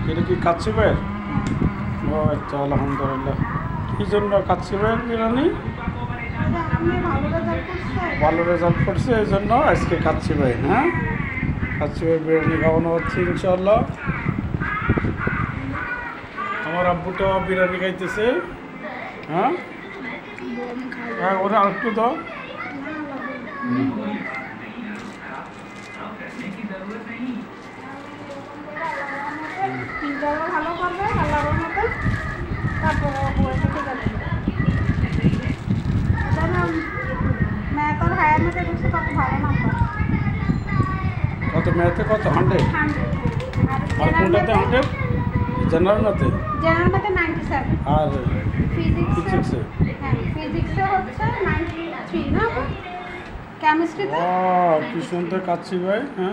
এটা কি কাচ্চি ভাইয়ের? ও আচ্ছা, আলহামদুলিল্লাহ। কী জন্য কাচ্চি ভাইয়ের বিরিয়ানি? ভালো রেজাল্ট করছে, এই জন্য আজকে কাচ্চি ভাই। হ্যাঁ, কাচ্চি ভাই বিরিয়ানি খাওয়ানো হচ্ছে ইনশাল্লাহ। আমার আব্বুটা বিরিয়ানি খাইতেছে। হ্যাঁ হ্যাঁ, ওরা একটু দাও। ভালো করবে আল্লাহর মতো, তারপরে ম্যাথ আর হায়ার ম্যাথে ঢুকছে কত ভালো নাম্বার। কত ম্যাথে? কত 100? আর কোনটাতে 100? জেনারেল ম্যাথে? জেনারেল ম্যাথে 97। আর ফিজিক্সে? হ্যাঁ, ফিজিক্সে হচ্ছে 93 না? কেমিস্ট্রিতে? ও, কি সুন্দর কাচ্চি ভাই। হ্যাঁ।